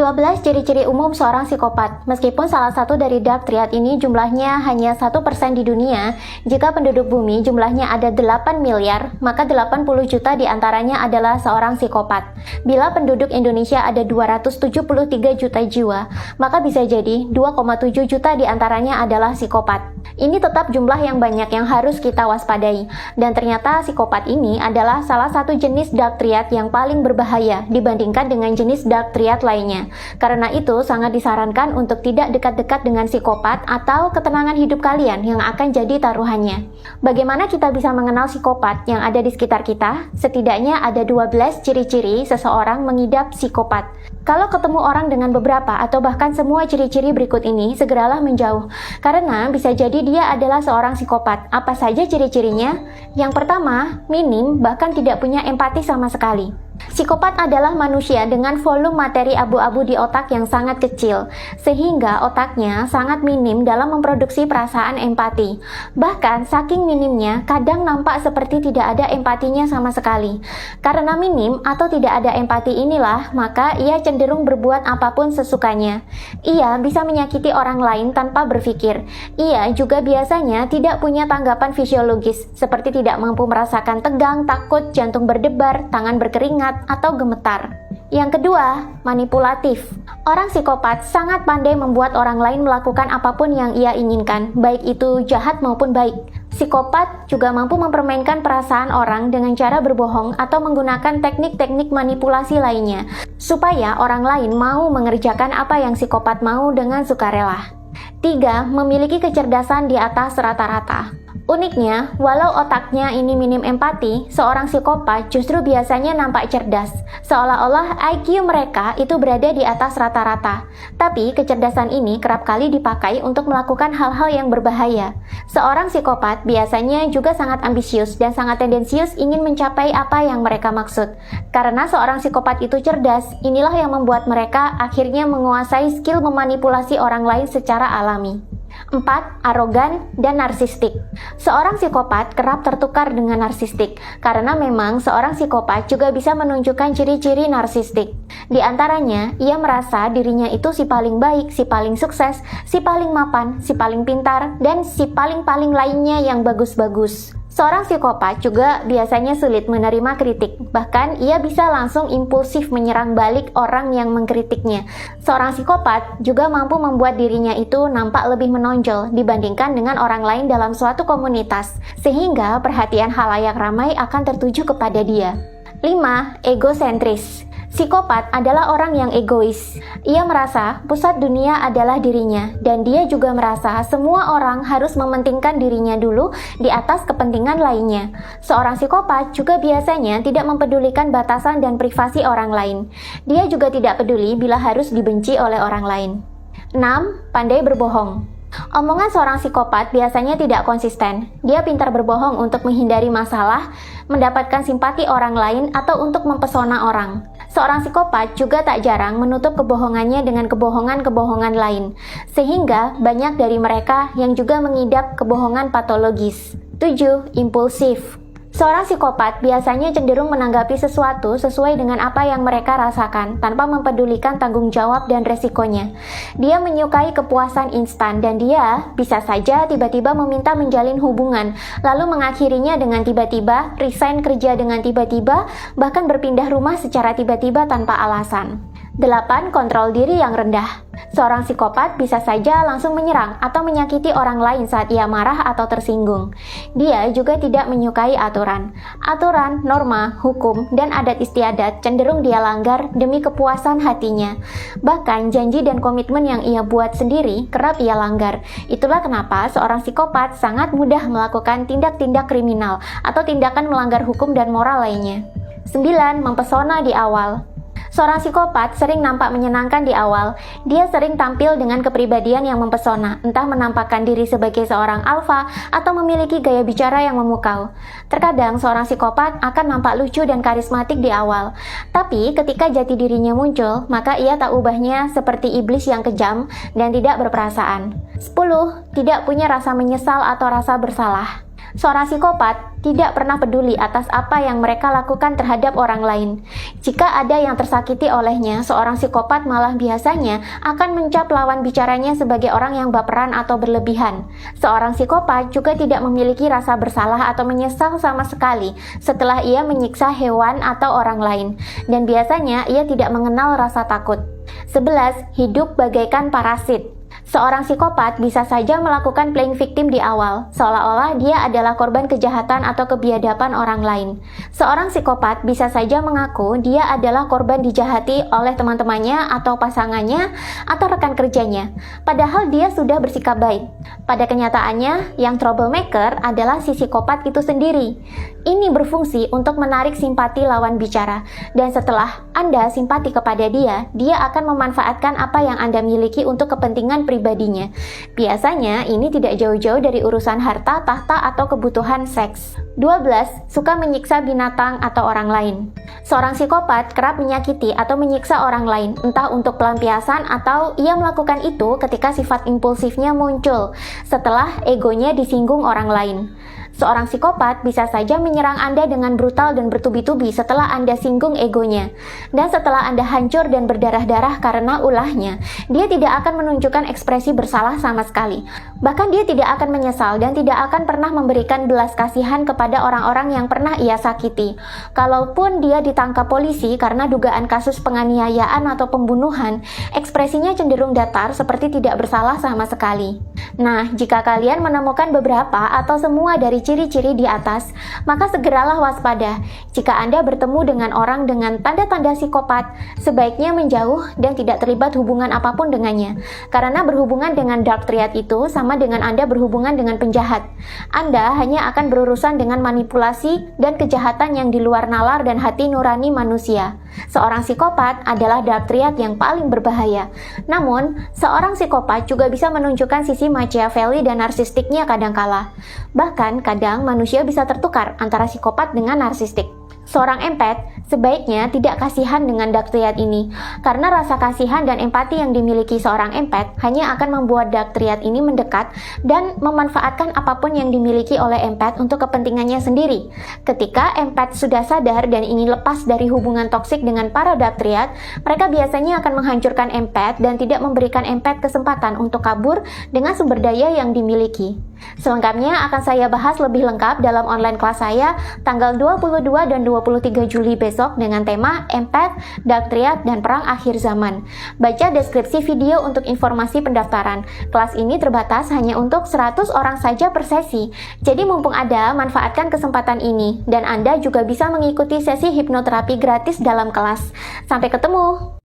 12 ciri-ciri umum seorang psikopat. Meskipun salah satu dari Dark Triad ini jumlahnya hanya 1% di dunia, jika penduduk bumi jumlahnya ada 8 miliar, maka 80 juta diantaranya adalah seorang psikopat. Bila penduduk Indonesia ada 273 juta jiwa, maka bisa jadi 2,7 juta diantaranya adalah psikopat. Ini tetap jumlah yang banyak yang harus kita waspadai. Dan ternyata psikopat ini adalah salah satu jenis Dark Triad yang paling berbahaya dibandingkan dengan jenis Dark Triad lainnya. Karena itu sangat disarankan untuk tidak dekat-dekat dengan psikopat atau ketenangan hidup kalian yang akan jadi taruhannya. Bagaimana kita bisa mengenal psikopat yang ada di sekitar kita? Setidaknya ada 12 ciri-ciri seseorang mengidap psikopat. Kalau ketemu orang dengan beberapa atau bahkan semua ciri-ciri berikut ini, segeralah menjauh. Karena bisa jadi dia adalah seorang psikopat. Apa saja ciri-cirinya? Yang pertama, minim bahkan tidak punya empati sama sekali. Psikopat adalah manusia dengan volume materi abu-abu di otak yang sangat kecil, sehingga otaknya sangat minim dalam memproduksi perasaan empati. Bahkan saking minimnya, kadang nampak seperti tidak ada empatinya sama sekali. Karena minim atau tidak ada empati inilah, maka ia cenderung berbuat apapun sesukanya. Ia bisa menyakiti orang lain tanpa berpikir. Ia juga biasanya tidak punya tanggapan fisiologis, seperti tidak mampu merasakan tegang, takut, jantung berdebar, tangan berkeringat, atau gemetar. Yang kedua, manipulatif. Orang psikopat sangat pandai membuat orang lain melakukan apapun yang ia inginkan, baik itu jahat maupun baik. Psikopat juga mampu mempermainkan perasaan orang dengan cara berbohong atau menggunakan teknik-teknik manipulasi lainnya, supaya orang lain mau mengerjakan apa yang psikopat mau dengan sukarela. 3. Memiliki kecerdasan di atas rata-rata. Uniknya, walau otaknya ini minim empati, seorang psikopat justru biasanya nampak cerdas, seolah-olah IQ mereka itu berada di atas rata-rata. Tapi kecerdasan ini kerap kali dipakai untuk melakukan hal-hal yang berbahaya. Seorang psikopat biasanya juga sangat ambisius dan sangat tendensius ingin mencapai apa yang mereka maksud. Karena seorang psikopat itu cerdas, inilah yang membuat mereka akhirnya menguasai skill memanipulasi orang lain secara alami. 4. Arogan dan narsistik. Seorang psikopat kerap tertukar dengan narsistik, karena memang seorang psikopat juga bisa menunjukkan ciri-ciri narsistik. Di antaranya, ia merasa dirinya itu si paling baik, si paling sukses, si paling mapan, si paling pintar, dan si paling-paling lainnya yang bagus-bagus. Seorang psikopat juga biasanya sulit menerima kritik, bahkan ia bisa langsung impulsif menyerang balik orang yang mengkritiknya. Seorang psikopat juga mampu membuat dirinya itu nampak lebih menonjol dibandingkan dengan orang lain dalam suatu komunitas, sehingga perhatian halayak ramai akan tertuju kepada dia. 5. Egosentris. Psikopat adalah orang yang egois. Ia merasa pusat dunia adalah dirinya, dan dia juga merasa semua orang harus mementingkan dirinya dulu di atas kepentingan lainnya. Seorang psikopat juga biasanya tidak mempedulikan batasan dan privasi orang lain. Dia juga tidak peduli bila harus dibenci oleh orang lain. 6. Pandai berbohong. Omongan seorang psikopat biasanya tidak konsisten. Dia pintar berbohong untuk menghindari masalah, mendapatkan simpati orang lain, atau untuk mempesona orang. Seorang psikopat juga tak jarang menutup kebohongannya dengan kebohongan-kebohongan lain, sehingga banyak dari mereka yang juga mengidap kebohongan patologis. 7. Impulsif. Seorang psikopat biasanya cenderung menanggapi sesuatu sesuai dengan apa yang mereka rasakan, tanpa mempedulikan tanggung jawab dan resikonya. Dia menyukai kepuasan instan, dan dia bisa saja tiba-tiba meminta menjalin hubungan, lalu mengakhirinya dengan tiba-tiba, resign kerja dengan tiba-tiba, bahkan berpindah rumah secara tiba-tiba tanpa alasan. 8. Kontrol diri yang rendah. Seorang psikopat bisa saja langsung menyerang atau menyakiti orang lain saat ia marah atau tersinggung. Dia juga tidak menyukai aturan. Aturan, norma, hukum, dan adat istiadat cenderung dia langgar demi kepuasan hatinya. Bahkan janji dan komitmen yang ia buat sendiri kerap ia langgar. Itulah kenapa seorang psikopat sangat mudah melakukan tindak-tindak kriminal atau tindakan melanggar hukum dan moral lainnya. 9. Mempesona di awal. Seorang psikopat sering nampak menyenangkan di awal. Dia sering tampil dengan kepribadian yang mempesona, entah menampakkan diri sebagai seorang alfa atau memiliki gaya bicara yang memukau. Terkadang seorang psikopat akan nampak lucu dan karismatik di awal. Tapi ketika jati dirinya muncul, maka ia tak ubahnya seperti iblis yang kejam dan tidak berperasaan. 10. Tidak punya rasa menyesal atau rasa bersalah. Seorang psikopat tidak pernah peduli atas apa yang mereka lakukan terhadap orang lain. Jika ada yang tersakiti olehnya, seorang psikopat malah biasanya akan mencap lawan bicaranya sebagai orang yang baperan atau berlebihan. Seorang psikopat juga tidak memiliki rasa bersalah atau menyesal sama sekali setelah ia menyiksa hewan atau orang lain. Dan biasanya ia tidak mengenal rasa takut. 11. Hidup bagaikan parasit. Seorang psikopat bisa saja melakukan playing victim di awal, seolah-olah dia adalah korban kejahatan atau kebiadaban orang lain. Seorang psikopat bisa saja mengaku dia adalah korban dijahati oleh teman-temannya atau pasangannya atau rekan kerjanya, padahal dia sudah bersikap baik. Pada kenyataannya, yang troublemaker adalah si psikopat itu sendiri. Ini berfungsi untuk menarik simpati lawan bicara, dan setelah Anda simpati kepada dia, dia akan memanfaatkan apa yang Anda miliki untuk kepentingan pribadinya. Biasanya ini tidak jauh-jauh dari urusan harta, tahta, atau kebutuhan seks. 12. Suka menyiksa binatang atau orang lain. Seorang psikopat kerap menyakiti atau menyiksa orang lain, entah untuk pelampiasan atau ia melakukan itu ketika sifat impulsifnya muncul setelah egonya disinggung orang lain. Seorang psikopat bisa saja menyerang Anda dengan brutal dan bertubi-tubi setelah Anda singgung egonya. Dan setelah Anda hancur dan berdarah-darah karena ulahnya, dia tidak akan menunjukkan ekspresi bersalah sama sekali. Bahkan dia tidak akan menyesal dan tidak akan pernah memberikan belas kasihan kepada orang-orang yang pernah ia sakiti. Kalaupun dia ditangkap polisi karena dugaan kasus penganiayaan atau pembunuhan, ekspresinya cenderung datar seperti tidak bersalah sama sekali. Nah, jika kalian menemukan beberapa atau semua dari ciri-ciri di atas, maka segeralah waspada. Jika Anda bertemu dengan orang dengan tanda-tanda psikopat, sebaiknya menjauh dan tidak terlibat hubungan apapun dengannya. Karena berhubungan dengan dark triad itu sama dengan Anda berhubungan dengan penjahat. Anda hanya akan berurusan dengan manipulasi dan kejahatan yang di luar nalar dan hati nurani manusia. Seorang psikopat adalah dark triad yang paling berbahaya. Namun, seorang psikopat juga bisa menunjukkan sisi Machiavelli dan narsistiknya kadangkala. Bahkan, kadang manusia bisa tertukar antara psikopat dengan narsistik. Seorang empath sebaiknya tidak kasihan dengan dark triad ini, karena rasa kasihan dan empati yang dimiliki seorang empath hanya akan membuat dark triad ini mendekat dan memanfaatkan apapun yang dimiliki oleh empath untuk kepentingannya sendiri. Ketika empath sudah sadar dan ingin lepas dari hubungan toksik dengan para dark triad, mereka biasanya akan menghancurkan empath dan tidak memberikan empath kesempatan untuk kabur dengan sumber daya yang dimiliki. Selengkapnya akan saya bahas lebih lengkap dalam online kelas saya tanggal 22 dan 23 Juli besok dengan tema Empath, Dark Triad, dan Perang Akhir Zaman. Baca deskripsi video untuk informasi pendaftaran. Kelas ini terbatas hanya untuk 100 orang saja per sesi. Jadi mumpung ada, manfaatkan kesempatan ini. Dan Anda juga bisa mengikuti sesi hipnoterapi gratis dalam kelas. Sampai ketemu!